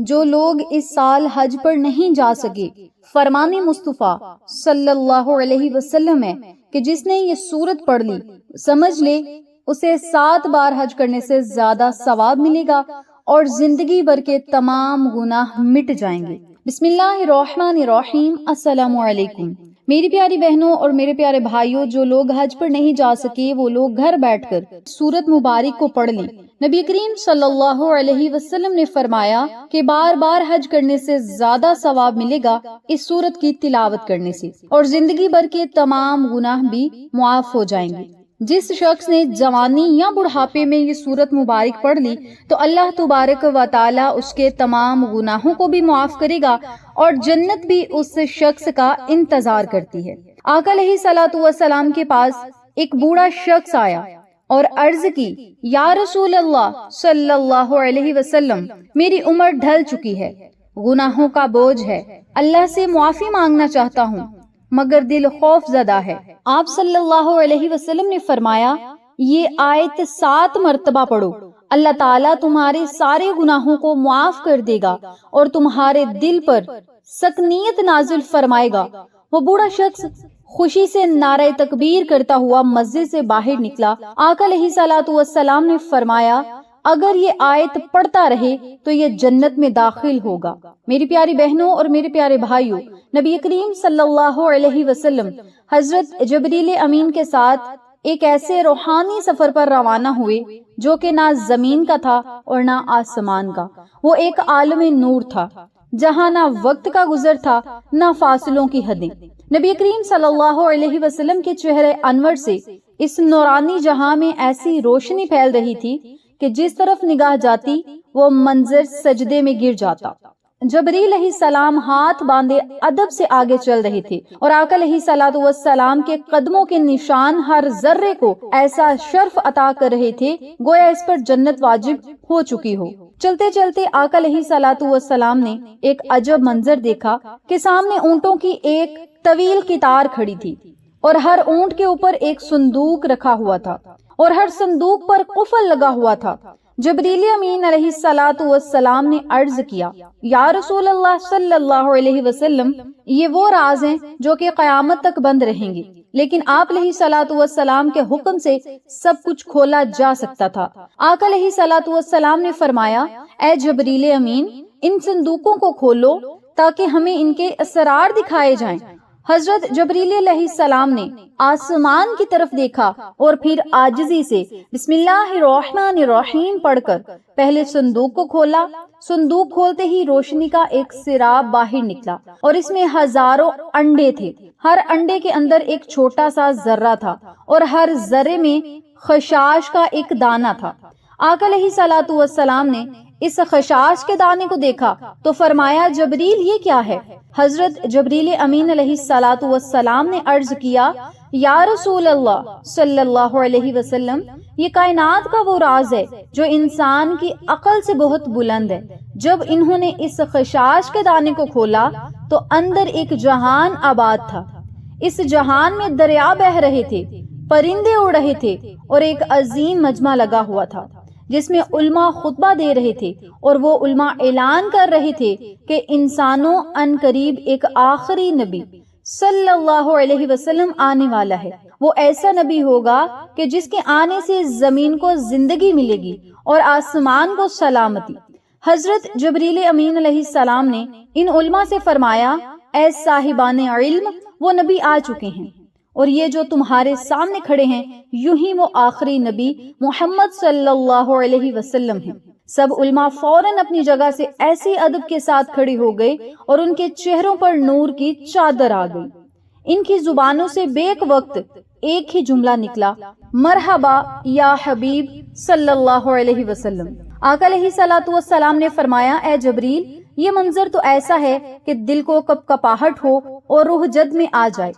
جو لوگ اس سال حج پر نہیں جا سکے، فرمان مصطفیٰ صلی اللہ علیہ وسلم ہے کہ جس نے یہ سورت پڑھ لی سمجھ لے اسے 7 بار حج کرنے سے زیادہ ثواب ملے گا اور زندگی بھر کے تمام گناہ مٹ جائیں گے۔ بسم اللہ الرحمن الرحیم۔ السلام علیکم میری پیاری بہنوں اور میرے پیارے بھائیوں، جو لوگ حج پر نہیں جا سکے وہ لوگ گھر بیٹھ کر سورت مبارک کو پڑھ لیں۔ نبی کریم صلی اللہ علیہ وسلم نے فرمایا کہ بار بار حج کرنے سے زیادہ ثواب ملے گا اس سورت کی تلاوت کرنے سے، اور زندگی بھر کے تمام گناہ بھی معاف ہو جائیں گے۔ جس شخص نے جوانی یا بڑھاپے میں یہ سورت مبارک پڑھ لی تو اللہ تبارک و تعالی اس کے تمام گناہوں کو بھی معاف کرے گا اور جنت بھی اس شخص کا انتظار کرتی ہے۔ آقا علیہ الصلوۃ والسلام کے پاس ایک بوڑھا شخص آیا اور عرض کی، یا رسول اللہ صلی اللہ علیہ وسلم، میری عمر ڈھل چکی ہے، گناہوں کا بوجھ ہے، اللہ سے معافی مانگنا چاہتا ہوں مگر دل خوف زدہ ہے۔ آپ صلی اللہ علیہ وسلم نے فرمایا، یہ آیت 7 مرتبہ پڑھو، اللہ تعالیٰ تمہارے سارے گناہوں کو معاف کر دے گا اور تمہارے دل پر سکینت نازل فرمائے گا۔ وہ بوڑھا شخص خوشی سے نعرہ تکبیر کرتا ہوا مسجد سے باہر نکلا۔ آقا علیہ الصلوۃ والسلام نے فرمایا، اگر یہ آیت پڑھتا رہے تو یہ جنت میں داخل ہوگا۔ میری پیاری بہنوں اور میرے پیارے بھائیوں، نبی کریم صلی اللہ علیہ وسلم حضرت جبریل امین کے ساتھ ایک ایسے روحانی سفر پر روانہ ہوئے جو کہ نہ زمین کا تھا اور نہ آسمان کا۔ وہ ایک عالم نور تھا جہاں نہ وقت کا گزر تھا نہ فاصلوں کی حدیں۔ نبی کریم صلی اللہ علیہ وسلم کے چہرے انور سے اس نورانی جہاں میں ایسی روشنی پھیل رہی تھی کہ جس طرف نگاہ جاتی وہ منظر سجدے میں گر جاتا۔ جبریل علیہ السلام ہاتھ باندھے ادب سے آگے چل رہے تھے اور آقا علیہ الصلوۃ والسلام کے قدموں کے نشان ہر ذرے کو ایسا شرف عطا کر رہے تھے گویا اس پر جنت واجب ہو چکی ہو۔ چلتے چلتے آقا علیہ الصلوۃ والسلام نے ایک عجب منظر دیکھا کہ سامنے اونٹوں کی ایک طویل قطار کھڑی تھی اور ہر اونٹ کے اوپر ایک صندوق رکھا ہوا تھا اور ہر صندوق پر قفل لگا ہوا تھا۔ جبریل امین علیہ الصلوۃ والسلام نے عرض کیا، یا رسول اللہ صلی اللہ علیہ وسلم، یہ وہ راز ہیں جو کہ قیامت تک بند رہیں گے، لیکن آپ علیہ الصلوۃ والسلام کے حکم سے سب کچھ کھولا جا سکتا تھا۔ آقا علیہ الصلوۃ والسلام نے فرمایا، اے جبریل امین، ان صندوقوں کو کھولو تاکہ ہمیں ان کے اسرار دکھائے جائیں۔ حضرت جبریل علیہ السلام نے آسمان کی طرف دیکھا اور پھر عاجزی سے بسم اللہ الرحمن الرحیم پڑھ کر پہلے صندوق کو کھولا۔ صندوق کھولتے ہی روشنی کا ایک سراب باہر نکلا اور اس میں ہزاروں انڈے تھے۔ ہر انڈے کے اندر ایک چھوٹا سا ذرہ تھا اور ہر ذرے میں خشاش کا ایک دانہ تھا۔ آقا علیہ الصلوۃ والسلام نے اس خشاش کے دانے کو دیکھا تو فرمایا، جبریل یہ کیا ہے؟ حضرت جبریل امین علیہ الصلوۃ والسلام نے عرض کیا، یا رسول اللہ صلی اللہ علیہ وسلم، یہ کائنات کا وہ راز ہے جو انسان کی عقل سے بہت بلند ہے۔ جب انہوں نے اس خشاش کے دانے کو کھولا تو اندر ایک جہان آباد تھا۔ اس جہان میں دریا بہہ رہے تھے، پرندے اڑ رہے تھے اور ایک عظیم مجمع لگا ہوا تھا جس میں علماء خطبہ دے رہے تھے اور وہ علماء اعلان کر رہے تھے کہ انسانوں ان قریب ایک آخری نبی صلی اللہ علیہ وسلم آنے والا ہے۔ وہ ایسا نبی ہوگا کہ جس کے آنے سے زمین کو زندگی ملے گی اور آسمان کو سلامتی۔ حضرت جبریل امین علیہ السلام نے ان علماء سے فرمایا، اے صاحبان علم، وہ نبی آ چکے ہیں اور یہ جو تمہارے سامنے کھڑے ہیں یوں ہی وہ آخری نبی محمد صلی اللہ علیہ وسلم ہیں۔ سب علماء فوراً اپنی جگہ سے ایسے ادب کے ساتھ کھڑے ہو گئے اور ان کے چہروں پر نور کی چادر آ گئی۔ ان کی زبانوں سے بیک وقت ایک ہی جملہ نکلا، مرحبا یا حبیب صلی اللہ علیہ وسلم۔ آقا علیہ الصلوۃ والسلام نے فرمایا، اے جبریل، یہ منظر تو ایسا ہے کہ دل کو کپکپاہٹ ہو اور روح جد میں آ جائے۔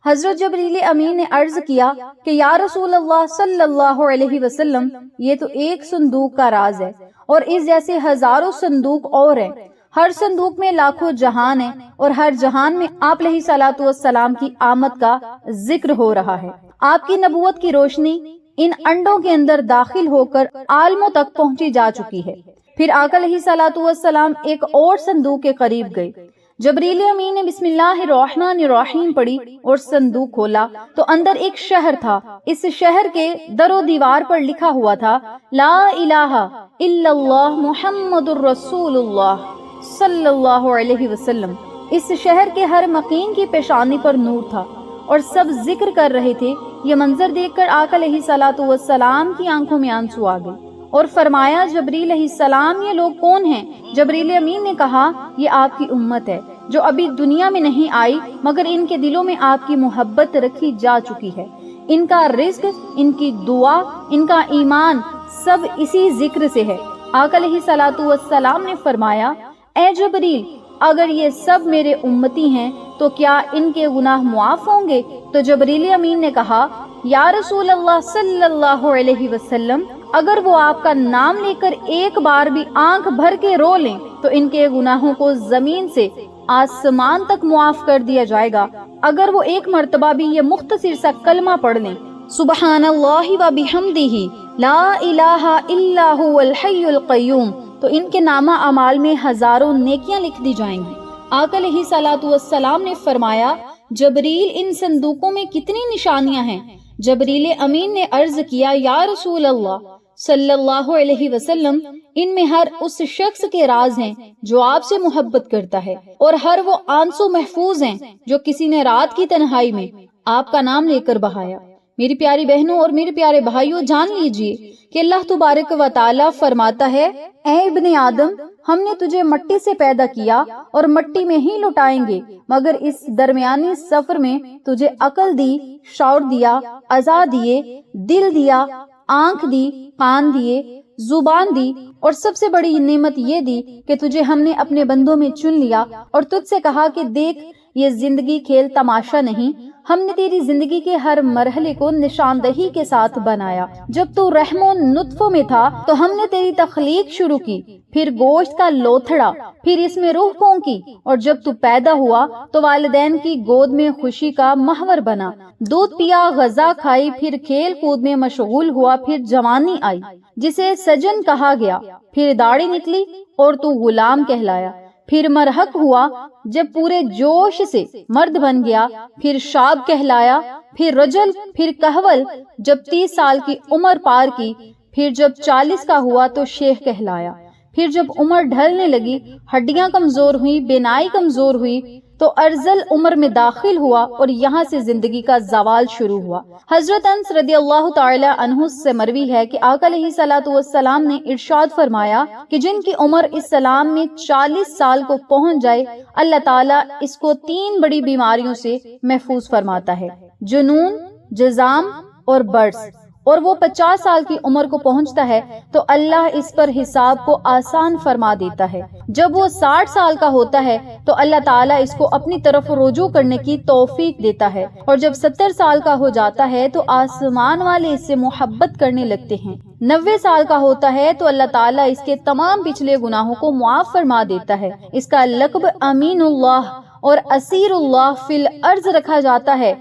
حضرت جبریل امین نے عرض کیا کہ یا رسول اللہ صلی اللہ علیہ وسلم، یہ تو ایک صندوق کا راز ہے اور اس جیسے ہزاروں صندوق اور ہیں۔ ہر صندوق میں لاکھوں جہان ہیں اور ہر جہان میں آپ علیہ الصلوۃ والسلام کی آمد کا ذکر ہو رہا ہے۔ آپ کی نبوت کی روشنی ان انڈوں کے اندر داخل ہو کر عالموں تک پہنچی جا چکی ہے۔ پھر آقا علیہ الصلوۃ والسلام ایک اور صندوق کے قریب گئے۔ جبریل امین نے بسم اللہ الرحمن الرحیم پڑھی اور صندوق کھولا تو اندر ایک شہر تھا۔ اس شہر کے در و دیوار پر لکھا ہوا تھا لا الہ الا اللہ محمد الرسول اللہ صلی اللہ علیہ وسلم۔ اس شہر کے ہر مکین کی پیشانی پر نور تھا اور سب ذکر کر رہے تھے۔ یہ منظر دیکھ کر آقا علیہ الصلوۃ والسلام کی آنکھوں میں آنسو آ گئے اور فرمایا جبریل علیہ السلام یہ لوگ کون ہیں؟ جبریل امین نے کہا یہ آپ کی امت ہے جو ابھی دنیا میں نہیں آئی مگر ان کے دلوں میں آپ کی محبت رکھی جا چکی ہے۔ ان کا رزق، ان کی دعا، ان کا ایمان سب اسی ذکر سے ہے۔ آقا علیہ الصلوۃ والسلام نے فرمایا اے جبریل اگر یہ سب میرے امتی ہیں تو کیا ان کے گناہ معاف ہوں گے؟ تو جبریل امین نے کہا یا رسول اللہ صلی اللہ علیہ وسلم اگر وہ آپ کا نام لے کر ایک بار بھی آنکھ بھر کے رو لیں تو ان کے گناہوں کو زمین سے آسمان تک معاف کر دیا جائے گا۔ اگر وہ ایک مرتبہ بھی یہ مختصر سا کلمہ پڑھ لیں سبحان اللہ و بحمدہ لا الہ الا هو الحی القیوم تو ان کے نامہ اعمال میں ہزاروں نیکیاں لکھ دی جائیں گی۔ آقا علیہ الصلوۃ والسلام نے فرمایا جبریل ان صندوقوں میں کتنی نشانیاں ہیں؟ جبریل امین نے عرض کیا یا رسول اللہ صلی اللہ علیہ وسلم ان میں ہر اس شخص کے راز ہیں جو آپ سے محبت کرتا ہے اور ہر وہ آنسو محفوظ ہیں جو کسی نے رات کی تنہائی میں آپ کا نام لے کر بہایا۔ میری پیاری بہنوں اور میرے پیارے بھائیوں جان لیجئے کہ اللہ تبارک و تعالی فرماتا ہے اے ابن آدم ہم نے تجھے مٹی سے پیدا کیا اور مٹی میں ہی لوٹائیں گے مگر اس درمیانی سفر میں تجھے عقل دی، شعور دیا، اعضاء دیے، دل دیا، آنکھ دی، کان دیے، زبان دی اور سب سے بڑی نعمت یہ دی کہ تجھے ہم نے اپنے بندوں میں چن لیا اور تجھ سے کہا کہ دیکھ یہ زندگی کھیل تماشا نہیں، ہم نے تیری زندگی کے ہر مرحلے کو نشاندہی کے ساتھ بنایا۔ جب تو رحم و نطفوں میں تھا تو ہم نے تیری تخلیق شروع کی، پھر گوشت کا لوتھڑا، پھر اس میں روح پھونکی اور جب تو پیدا ہوا تو والدین کی گود میں خوشی کا محور بنا، دودھ پیا، غذا کھائی، پھر کھیل کود میں مشغول ہوا، پھر جوانی آئی جسے سجن کہا گیا، پھر داڑھی نکلی اور تو غلام کہلایا، پھر مرحق ہوا جب پورے جوش سے مرد بن گیا، پھر شاب کہلایا، پھر رجل، پھر کہول جب 30 سال کی عمر پار کی، پھر جب 40 کا ہوا تو شیخ کہلایا، پھر جب عمر ڈھلنے لگی، ہڈیاں کمزور ہوئی، بینائی کمزور ہوئی تو ارذل عمر میں داخل ہوا اور یہاں سے زندگی کا زوال شروع ہوا۔ حضرت انس رضی اللہ تعالی عنہ سے مروی ہے کہ آقا علیہ الصلوۃ والسلام نے ارشاد فرمایا کہ جن کی عمر اسلام میں 40 سال کو پہنچ جائے اللہ تعالیٰ اس کو 3 بڑی بیماریوں سے محفوظ فرماتا ہے، جنون، جزام اور برس، اور وہ 50 سال کی عمر کو پہنچتا ہے تو اللہ اس پر حساب کو آسان فرما دیتا ہے۔ جب وہ 60 سال کا ہوتا ہے تو اللہ تعالیٰ اس کو اپنی طرف رجوع کرنے کی توفیق دیتا ہے، اور جب 70 سال کا ہو جاتا ہے تو آسمان والے اس سے محبت کرنے لگتے ہیں۔ 90 سال کا ہوتا ہے تو اللہ تعالیٰ اس کے تمام پچھلے گناہوں کو معاف فرما دیتا ہے۔ اس کا لقب امین اللہ اور اسیر اللہ فی الارض رکھا جاتا ہے،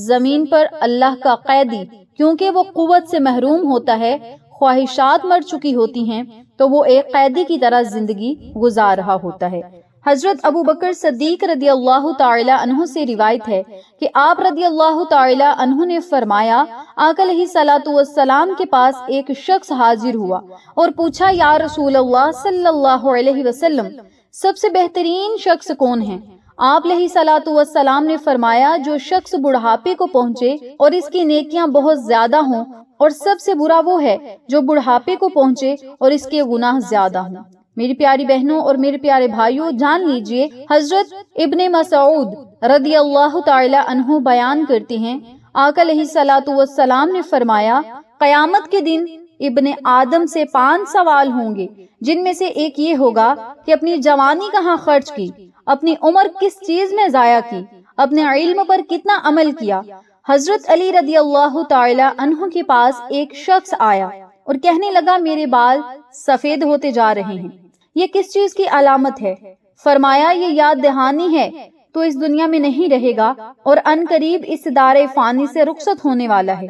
زمین پر اللہ کا قیدی، کیونکہ وہ قوت سے محروم ہوتا ہے، خواہشات مر چکی ہوتی ہیں تو وہ ایک قیدی کی طرح زندگی گزار رہا ہوتا ہے۔ حضرت ابو بکر صدیق رضی اللہ تعالی عنہ سے روایت ہے کہ آپ رضی اللہ تعالی عنہ نے فرمایا آقا علیہ الصلوۃ والسلام کے پاس ایک شخص حاضر ہوا اور پوچھا یا رسول اللہ صلی اللہ علیہ وسلم سب سے بہترین شخص کون ہے؟ آپ علیہ الصلوۃ والسلام نے فرمایا جو شخص بڑھاپے کو پہنچے اور اس کی نیکیاں بہت زیادہ ہوں، اور سب سے برا وہ ہے جو بڑھاپے کو پہنچے اور اس کے گناہ زیادہ ہوں۔ میری پیاری بہنوں اور میرے پیارے بھائیوں جان لیجئے حضرت ابن مسعود رضی اللہ تعالی عنہ بیان کرتے ہیں آقا علیہ الصلوۃ والسلام نے فرمایا قیامت کے دن ابن آدم سے 5 سوال ہوں گے، جن میں سے ایک یہ ہوگا کہ اپنی جوانی کہاں خرچ کی، اپنی عمر کس چیز میں ضائع کی، اپنے علم پر کتنا عمل کیا۔ حضرت علی رضی اللہ تعالی عنہ کے پاس ایک شخص آیا اور کہنے لگا میرے بال سفید ہوتے جا رہے ہیں، یہ کس چیز کی علامت ہے؟ فرمایا یہ یاد دہانی ہے، تو اس دنیا میں نہیں رہے گا اور ان قریب اس دار فانی سے رخصت ہونے والا ہے۔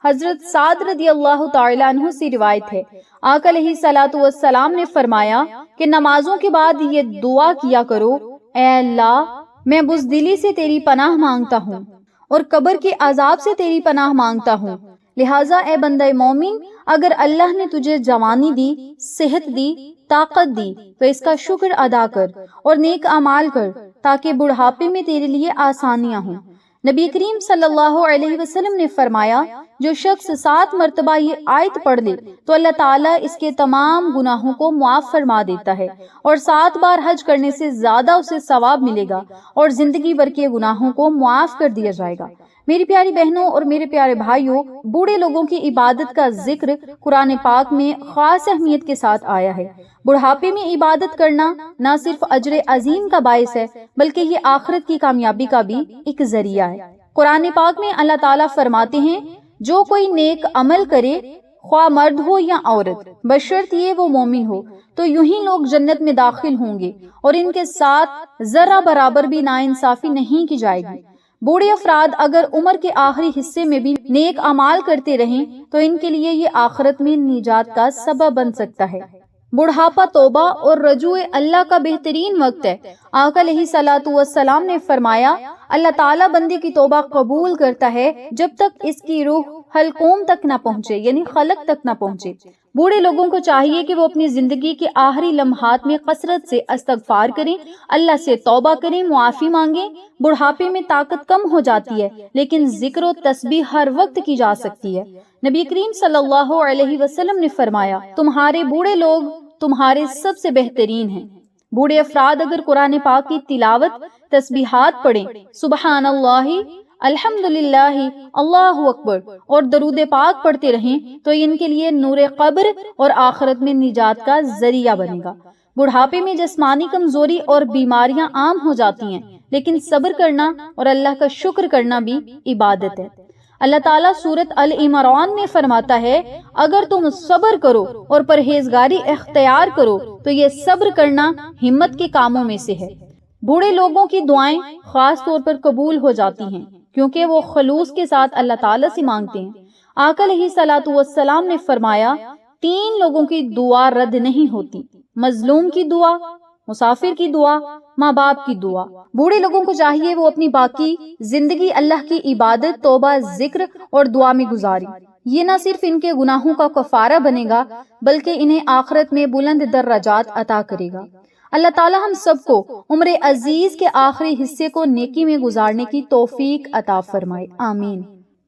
حضرت سعد رضی اللہ تعالی عنہ سے روایت ہے، آقا علیہ الصلوۃ والسلام نے فرمایا کہ نمازوں کے بعد یہ دعا کیا کرو، اے اللہ میں بزدلی سے تیری پناہ مانگتا ہوں اور قبر کے عذاب سے تیری پناہ مانگتا ہوں۔ لہٰذا اے بندہ مومن، اگر اللہ نے تجھے جوانی دی، صحت دی، طاقت دی تو اس کا شکر ادا کر اور نیک اعمال کر تاکہ بڑھاپے میں تیرے لیے آسانیاں ہوں۔ نبی کریم صلی اللہ علیہ وسلم نے فرمایا، جو شخص 7 مرتبہ یہ آیت پڑھ لے تو اللہ تعالیٰ اس کے تمام گناہوں کو معاف فرما دیتا ہے اور 7 بار حج کرنے سے زیادہ اسے ثواب ملے گا اور زندگی بھر کے گناہوں کو معاف کر دیا جائے گا۔ میری پیاری بہنوں اور میرے پیارے بھائیوں، بوڑھے لوگوں کی عبادت کا ذکر قرآن پاک میں خاص اہمیت کے ساتھ آیا ہے۔ بڑھاپے میں عبادت کرنا نہ صرف اجر عظیم کا باعث ہے بلکہ یہ آخرت کی کامیابی کا بھی ایک ذریعہ ہے۔ قرآن پاک میں اللہ تعالیٰ فرماتے ہیں، جو کوئی نیک عمل کرے، خواہ مرد ہو یا عورت، بشرط یہ وہ مومن ہو، تو یوں ہی لوگ جنت میں داخل ہوں گے اور ان کے ساتھ ذرہ برابر بھی ناانصافی نہیں کی جائے گی۔ بوڑھے افراد اگر عمر کے آخری حصے میں بھی نیک اعمال کرتے رہیں تو ان کے لیے یہ آخرت میں نجات کا سبب بن سکتا ہے۔ بڑھاپا توبہ اور رجوع اللہ کا بہترین وقت ہے۔ آقا علیہ الصلوۃ والسلام نے فرمایا، اللہ تعالیٰ بندے کی توبہ قبول کرتا ہے جب تک اس کی روح حلقوم تک نہ پہنچے، یعنی خلق تک نہ پہنچے۔ بوڑھے لوگوں کو چاہیے کہ وہ اپنی زندگی کے آخری لمحات میں کثرت سے استغفار کریں، اللہ سے توبہ کریں، معافی مانگیں۔ بڑھاپے میں طاقت کم ہو جاتی ہے لیکن ذکر و تسبیح ہر وقت کی جا سکتی ہے۔ نبی کریم صلی اللہ علیہ وسلم نے فرمایا، تمہارے بوڑھے لوگ تمہارے سب سے بہترین ہیں۔ بوڑھے افراد اگر قرآن پاک کی تلاوت، تسبیحات پڑھیں، سبحان اللہ، الحمدللہ، اللہ اکبر اور درود پاک پڑھتے رہیں تو ان کے لیے نور قبر اور آخرت میں نجات کا ذریعہ بنے گا۔ بڑھاپے میں جسمانی کمزوری اور بیماریاں عام ہو جاتی ہیں لیکن صبر کرنا اور اللہ کا شکر کرنا بھی عبادت ہے۔ اللہ تعالیٰ سورۃ ال-عمران میں فرماتا ہے، اگر تم صبر کرو اور پرہیزگاری اختیار کرو تو یہ صبر کرنا ہمت کے کاموں میں سے ہے۔ بوڑھے لوگوں کی دعائیں خاص طور پر قبول ہو جاتی ہیں کیونکہ وہ خلوص کے ساتھ اللہ تعالیٰ سے مانگتے ہیں۔ آقا علیہ الصلوۃ والسلام نے فرمایا، 3 لوگوں کی دعا رد نہیں ہوتی، مظلوم کی دعا، مسافر کی دعا، ماں باپ کی دعا۔ بوڑھے لوگوں کو چاہیے وہ اپنی باقی زندگی اللہ کی عبادت، توبہ، ذکر اور دعا میں گزاری۔ یہ نہ صرف ان کے گناہوں کا کفارہ بنے گا بلکہ انہیں آخرت میں بلند درجات عطا کرے گا۔ اللہ تعالیٰ ہم سب کو عمر عزیز کے آخری حصے کو نیکی میں گزارنے کی توفیق عطا فرمائے، آمین۔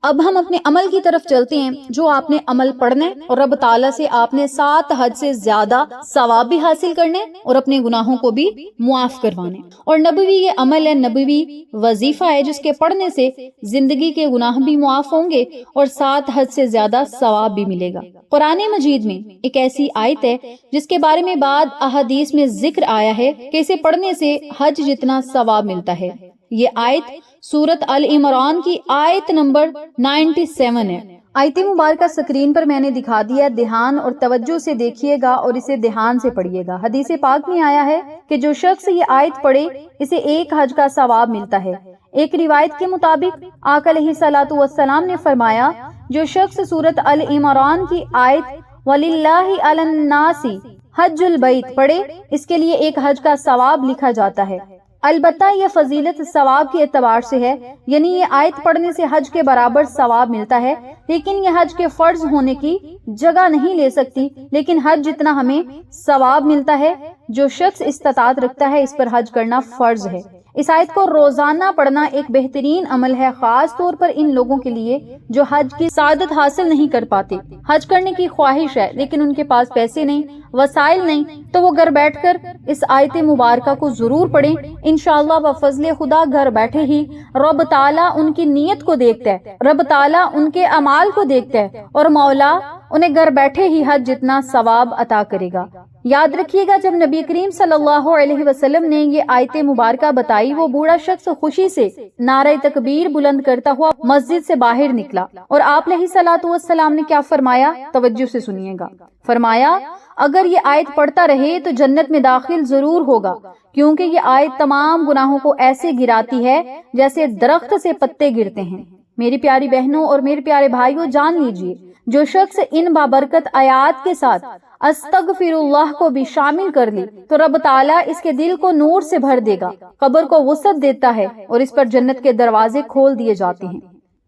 اب ہم اپنے عمل کی طرف چلتے ہیں جو آپ نے عمل پڑھنے اور رب تعالیٰ سے آپ نے 7 حج سے زیادہ ثواب بھی حاصل کرنے اور اپنے گناہوں کو بھی معاف کروانے۔ اور نبوی یہ عمل ہے، نبوی وظیفہ ہے جس کے پڑھنے سے زندگی کے گناہ بھی معاف ہوں گے اور 7 حج سے زیادہ ثواب بھی ملے گا۔ قرآن مجید میں ایک ایسی آیت ہے جس کے بارے میں بعض احادیث میں ذکر آیا ہے کہ اسے پڑھنے سے حج جتنا ثواب ملتا ہے۔ یہ آیت سورۃ ال-عمران کی آیت نمبر 97 ہے۔ آیت مبارکہ سکرین پر میں نے دکھا دیا، دھیان اور توجہ سے دیکھیے گا اور اسے دھیان سے پڑھیے گا۔ حدیث پاک میں آیا ہے کہ جو شخص یہ آیت پڑھے اسے 1 حج کا ثواب ملتا ہے۔ ایک روایت کے مطابق آقا علیہ الصلوۃ والسلام نے فرمایا، جو شخص سورۃ ال-عمران کی آیت وَلِلَّهِ عَلَى النَّاسِ حج البیت پڑھے، اس کے لیے 1 حج کا ثواب لکھا جاتا ہے۔ البتہ یہ فضیلت ثواب کے اعتبار سے ہے، یعنی یہ آیت پڑھنے سے حج کے برابر ثواب ملتا ہے، لیکن یہ حج کے فرض ہونے کی جگہ نہیں لے سکتی۔ لیکن حج جتنا ہمیں ثواب ملتا ہے، جو شخص استطاعت رکھتا ہے اس پر حج کرنا فرض ہے۔ اس آیت کو روزانہ پڑھنا ایک بہترین عمل ہے، خاص طور پر ان لوگوں کے لیے جو حج کی سعادت حاصل نہیں کر پاتے۔ حج کرنے کی خواہش ہے لیکن ان کے پاس پیسے نہیں، وسائل نہیں، تو وہ گھر بیٹھ کر اس آیت مبارکہ کو ضرور پڑھیں۔ انشاءاللہ بفضل خدا گھر بیٹھے ہی رب تعالیٰ ان کی نیت کو دیکھتا ہے، رب تعالیٰ ان کے اعمال کو دیکھتا ہے اور مولا انہیں گھر بیٹھے ہی حج جتنا ثواب عطا کرے گا۔ یاد رکھیے گا، جب نبی کریم صلی اللہ علیہ وسلم نے یہ آیت مبارکہ بتائی، وہ بوڑھا شخص خوشی سے نعرہ تکبیر بلند کرتا ہوا مسجد سے باہر نکلا اور آپ علیہ الصلوۃ والسلام نے کیا فرمایا، توجہ سے سنیے گا۔ فرمایا، اگر یہ آیت پڑھتا رہے تو جنت میں داخل ضرور ہوگا، کیونکہ یہ آیت تمام گناہوں کو ایسے گراتی ہے جیسے درخت سے پتے گرتے ہیں۔ میری پیاری بہنوں اور میرے پیارے بھائیوں، جان لیجئے جو شخص ان بابرکت آیات کے ساتھ استغفر اللہ کو بھی شامل کر لی تو رب تعالیٰ اس کے دل کو نور سے بھر دے گا، قبر کو وسعت دیتا ہے اور اس پر جنت کے دروازے کھول دیے جاتے ہیں۔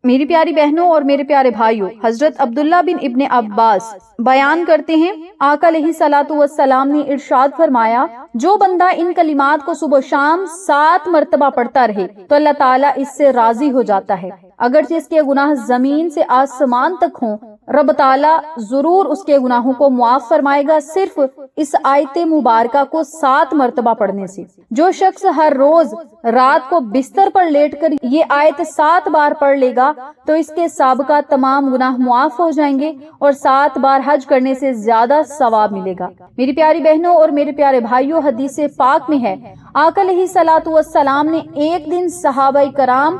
میری پیاری بہنوں اور میرے پیارے بھائیوں، حضرت عبداللہ بن ابن عباس بیان کرتے ہیں، آقا علیہ الصلوۃ والسلام نے ارشاد فرمایا، جو بندہ ان کلمات کو صبح و شام 7 مرتبہ پڑھتا رہے تو اللہ تعالیٰ اس سے راضی ہو جاتا ہے، اگرچہ اس کے گناہ زمین سے آسمان تک ہوں، رب تعالیٰ ضرور اس کے گناہوں کو معاف فرمائے گا، صرف اس آیت مبارکہ کو 7 مرتبہ پڑھنے سے۔ جو شخص ہر روز رات کو بستر پر لیٹ کر یہ آیت 7 بار پڑھ لے گا تو اس کے سابقہ تمام گناہ معاف ہو جائیں گے اور 7 بار حج کرنے سے زیادہ ثواب ملے گا۔ میری پیاری بہنوں اور میرے پیارے بھائیوں، حدیث پاک میں ہے، آقا علیہ الصلوۃ والسلام نے ایک دن صحابہ کرام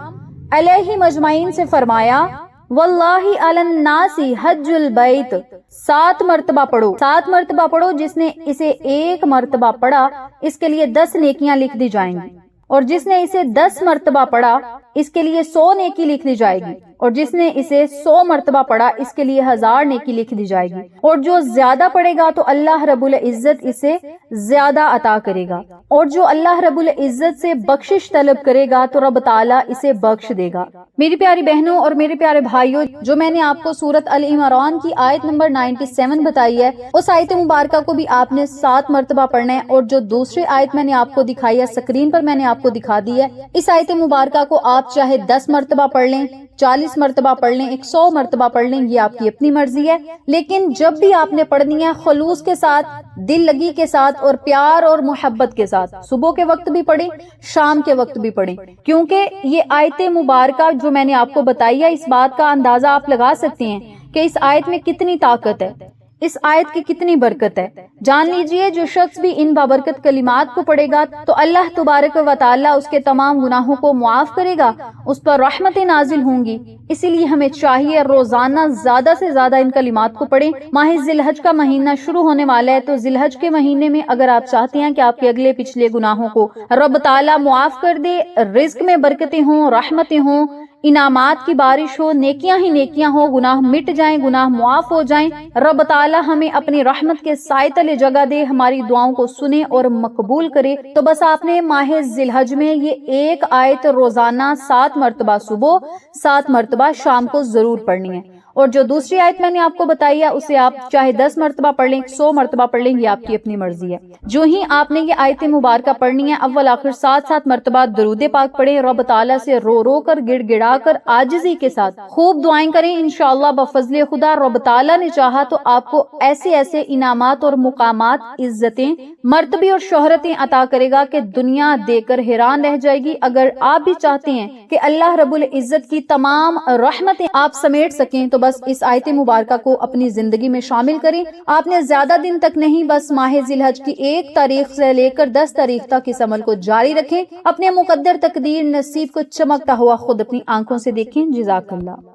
علیہ مجمعین سے فرمایا، واللہ علی الناس حج البیت، 7 مرتبہ پڑھو، 7 مرتبہ پڑھو۔ جس نے اسے 1 مرتبہ پڑھا اس کے لیے 10 نیکیاں لکھ دی جائیں گی، اور جس نے اسے 10 مرتبہ پڑھا اس کے لیے 100 نیکی لکھ دی جائے گی، اور جس نے اسے 100 مرتبہ پڑھا اس کے لیے 1000 نیکی لکھ دی جائے گی، اور جو زیادہ پڑھے گا تو اللہ رب العزت اسے زیادہ عطا کرے گا، اور جو اللہ رب العزت سے بخشش طلب کرے گا تو رب تعالیٰ اسے بخش دے گا۔ میری پیاری بہنوں اور میرے پیارے بھائیوں، جو میں نے آپ کو سورۃ ال عمران کی آیت نمبر 97 بتائی ہے، اس آیت مبارکہ کو بھی آپ نے 7 مرتبہ پڑھنا ہے، اور جو دوسری آیت میں نے آپ کو دکھائی ہے، اسکرین پر میں نے آپ کو دکھا دی ہے، اس آیت مبارکہ کو آپ چاہے 10 مرتبہ پڑھ لیں، 40 مرتبہ پڑھ لیں، 100 مرتبہ پڑھ لیں، یہ آپ کی اپنی مرضی ہے، لیکن جب بھی آپ نے پڑھنی ہے خلوص کے ساتھ، دل لگی کے ساتھ اور پیار اور محبت کے ساتھ، صبح کے وقت بھی پڑھیں، شام کے وقت بھی پڑھیں، کیونکہ یہ آیت مبارکہ جو میں نے آپ کو بتائی ہے، اس بات کا اندازہ آپ لگا سکتے ہیں کہ اس آیت میں کتنی طاقت ہے، اس آیت کی کتنی برکت ہے۔ جان لیجئے جو شخص بھی ان بابرکت کلمات کو پڑھے گا تو اللہ تبارک و تعالیٰ اس کے تمام گناہوں کو معاف کرے گا، اس پر رحمتیں نازل ہوں گی۔ اسی لیے ہمیں چاہیے روزانہ زیادہ سے زیادہ ان کلمات کو پڑھیں۔ ماہ ذی الحج کا مہینہ شروع ہونے والا ہے، تو ذی الحج کے مہینے میں اگر آپ چاہتے ہیں کہ آپ کے اگلے پچھلے گناہوں کو رب تعالیٰ معاف کر دے، رزق میں برکتیں ہوں، رحمتیں ہوں، انعامات کی بارش ہو، نیکیاں ہی نیکیاں ہو، گناہ مٹ جائیں، گناہ معاف ہو جائیں، رب تعالیٰ ہمیں اپنی رحمت کے سائے تلے جگہ دے، ہماری دعاؤں کو سنے اور مقبول کرے، تو بس آپ نے ماہ ذی الحج میں یہ ایک آیت روزانہ 7 مرتبہ صبح، 7 مرتبہ شام کو ضرور پڑھنی ہے، اور جو دوسری آیت میں نے آپ کو بتائی ہے اسے آپ چاہے 10 مرتبہ پڑھ لیں، 100 مرتبہ پڑھ لیں، یہ آپ کی اپنی مرضی ہے۔ جو ہی آپ نے یہ آیت مبارکہ پڑھنی ہے، اول آخر 7 مرتبہ درود پاک پڑھیں، رب تعالیٰ سے رو رو کر، گڑ گڑا کر، عاجزی کے ساتھ خوب دعائیں کریں، انشاءاللہ بفضل خدا رب تعالیٰ نے چاہا تو آپ کو ایسے ایسے انعامات اور مقامات، عزتیں، مرتبے اور شہرتیں عطا کرے گا کہ دنیا دیکھ کر حیران رہ جائے گی۔ اگر آپ بھی چاہتے ہیں کہ اللہ رب العزت کی تمام رحمتیں آپ سمیٹ سکیں تو بس اس آیت مبارکہ کو اپنی زندگی میں شامل کریں۔ آپ نے زیادہ دن تک نہیں، بس ماہ ذی الحج کی 1 تاریخ سے لے کر 10 تاریخ تک اس عمل کو جاری رکھیں، اپنے مقدر تقدیر نصیب کو چمکتا ہوا خود اپنی آنکھوں سے دیکھیں۔ جزاک اللہ۔